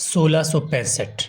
1665۔